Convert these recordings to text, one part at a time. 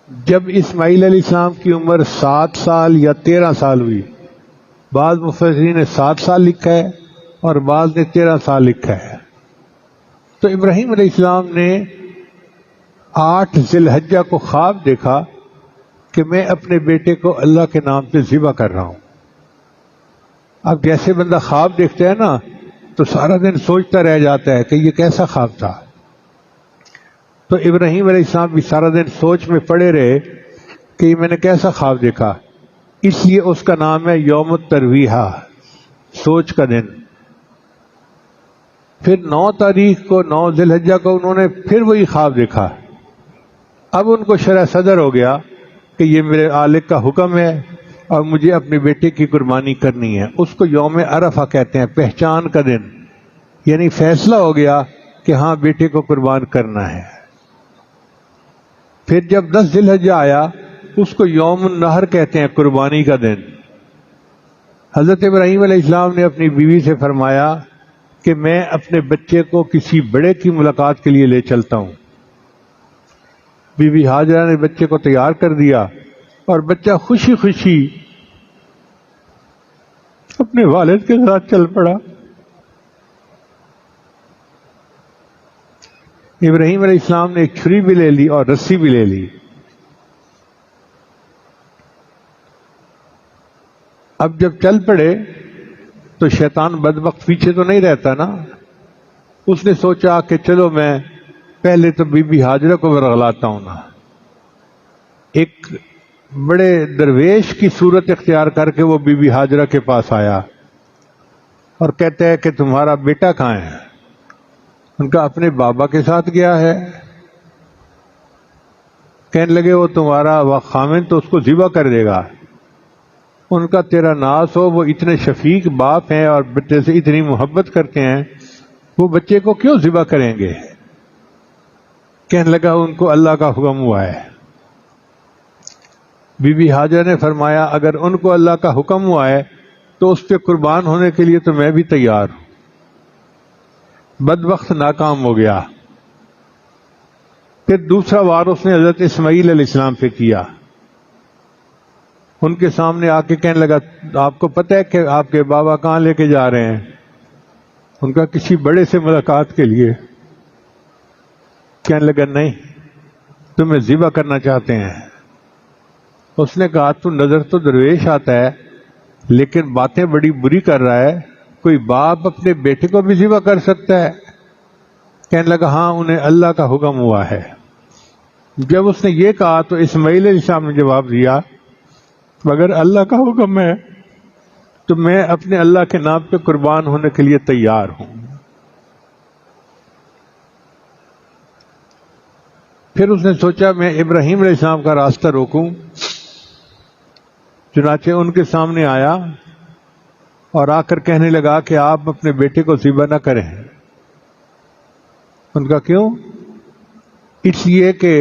جب اسماعیل علیہ السلام کی عمر 7 سال یا 13 سال ہوئی، بعض مفسرین نے 7 سال لکھا ہے اور بعض نے 13 سال لکھا ہے، تو ابراہیم علیہ السلام نے 8 ذی الحجہ کو خواب دیکھا کہ میں اپنے بیٹے کو اللہ کے نام پہ ذبح کر رہا ہوں۔ اب جیسے بندہ خواب دیکھتا ہے نا تو سارا دن سوچتا رہ جاتا ہے کہ یہ کیسا خواب تھا، تو ابراہیم علیہ السلام بھی سارا دن سوچ میں پڑے رہے کہ یہ میں نے کیسا خواب دیکھا، اس لیے اس کا نام ہے یوم الترویحہ، سوچ کا دن۔ پھر 9 تاریخ کو 9 ذی الحجہ کو انہوں نے پھر وہی خواب دیکھا۔ اب ان کو شرح صدر ہو گیا کہ یہ میرے خالق کا حکم ہے اور مجھے اپنے بیٹے کی قربانی کرنی ہے۔ اس کو یوم عرفہ کہتے ہیں، پہچان کا دن، یعنی فیصلہ ہو گیا کہ ہاں بیٹے کو قربان کرنا ہے۔ پھر جب 10 ذی الحجہ آیا اس کو یوم النحر کہتے ہیں، قربانی کا دن۔ حضرت ابراہیم علیہ السلام نے اپنی بیوی سے فرمایا کہ میں اپنے بچے کو کسی بڑے کی ملاقات کے لیے لے چلتا ہوں۔ بی بی ہاجرہ نے بچے کو تیار کر دیا اور بچہ خوشی خوشی اپنے والد کے ساتھ چل پڑا۔ ابراہیم علیہ السلام نے ایک چھری بھی لے لی اور رسی بھی لے لی۔ اب جب چل پڑے تو شیطان بدبخت پیچھے تو نہیں رہتا نا، اس نے سوچا کہ چلو میں پہلے تو بی بی ہاجرہ کو ورغلاتا ہوں نا۔ ایک بڑے درویش کی صورت اختیار کر کے وہ بی بی ہاجرہ کے پاس آیا اور کہتا ہے کہ تمہارا بیٹا کہاں ہے؟ ان کا اپنے بابا کے ساتھ گیا ہے۔ کہنے لگے وہ تمہارا خامن تو اس کو ذبح کر دے گا، ان کا تیرا ناز ہو، وہ اتنے شفیق باپ ہیں اور بچے سے اتنی محبت کرتے ہیں، وہ بچے کو کیوں ذبح کریں گے؟ کہنے لگا ان کو اللہ کا حکم ہوا ہے۔ بی بی حاجرہ نے فرمایا اگر ان کو اللہ کا حکم ہوا ہے تو اس پہ قربان ہونے کے لیے تو میں بھی تیار ہوں۔ بدبخت ناکام ہو گیا۔ پھر دوسرا وار اس نے حضرت اسماعیل علیہ السلام پہ کیا۔ ان کے سامنے آ کے کہنے لگا آپ کو پتہ ہے کہ آپ کے بابا کہاں لے کے جا رہے ہیں؟ ان کا کسی بڑے سے ملاقات کے لیے۔ کہنے لگا نہیں، تمہیں ذبح کرنا چاہتے ہیں۔ اس نے کہا تو نظر تو درویش آتا ہے لیکن باتیں بڑی بری کر رہا ہے، کوئی باپ اپنے بیٹے کو بھی ذبح کر سکتا ہے؟ کہنے لگا ہاں انہیں اللہ کا حکم ہوا ہے۔ جب اس نے یہ کہا تو اسماعیل علیہ السلام نے جواب دیا اگر اللہ کا حکم ہے تو میں اپنے اللہ کے نام پہ قربان ہونے کے لیے تیار ہوں۔ پھر اس نے سوچا میں ابراہیم علیہ السلام کا راستہ روکوں، چنانچہ ان کے سامنے آیا اور آ کر کہنے لگا کہ آپ اپنے بیٹے کو ذبح نہ کریں۔ ان کا کیوں؟ اس لیے کہ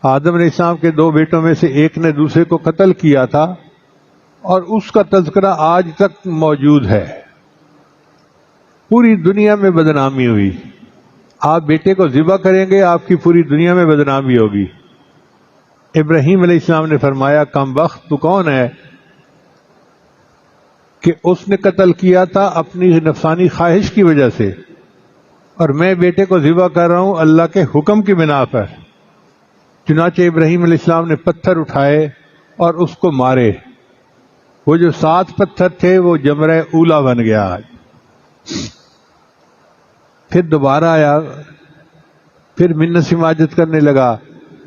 آدم علیہ السلام کے 2 بیٹوں میں سے ایک نے دوسرے کو قتل کیا تھا اور اس کا تذکرہ آج تک موجود ہے، پوری دنیا میں بدنامی ہوئی۔ آپ بیٹے کو ذبح کریں گے آپ کی پوری دنیا میں بدنامی ہوگی۔ ابراہیم علیہ السلام نے فرمایا کم بخت تو کون ہے کہ اس نے قتل کیا تھا اپنی نفسانی خواہش کی وجہ سے، اور میں بیٹے کو ذبح کر رہا ہوں اللہ کے حکم کی بنا پر۔ چنانچہ ابراہیم علیہ السلام نے پتھر اٹھائے اور اس کو مارے، وہ جو 7 پتھر تھے وہ جمرہ اولا بن گیا۔ پھر دوبارہ آیا، پھر منت سماجت کرنے لگا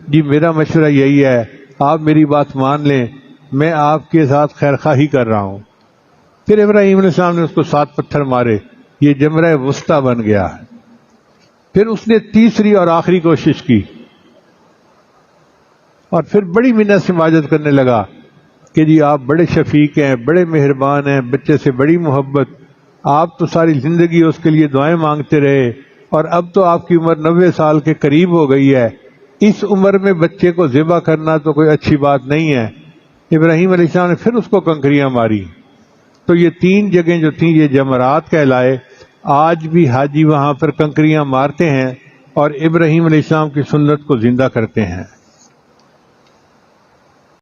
جی میرا مشورہ یہی ہے آپ میری بات مان لیں، میں آپ کے ساتھ خیر خواہی کر رہا ہوں۔ پھر ابراہیم علیہ السلام نے اس کو 7 پتھر مارے، یہ جمرہ وسطیٰ بن گیا۔ پھر اس نے تیسری اور آخری کوشش کی اور پھر بڑی منت سماجت کرنے لگا کہ جی آپ بڑے شفیق ہیں، بڑے مہربان ہیں، بچے سے بڑی محبت، آپ تو ساری زندگی اس کے لیے دعائیں مانگتے رہے اور اب تو آپ کی عمر 90 سال کے قریب ہو گئی ہے، اس عمر میں بچے کو ذبح کرنا تو کوئی اچھی بات نہیں ہے۔ ابراہیم علیہ السلام نے پھر اس کو کنکریاں ماری، تو یہ 3 جگہیں جو تھیں یہ جمرات کہلائے۔ آج بھی حاجی وہاں پر کنکریاں مارتے ہیں اور ابراہیم علیہ السلام کی سنت کو زندہ کرتے ہیں۔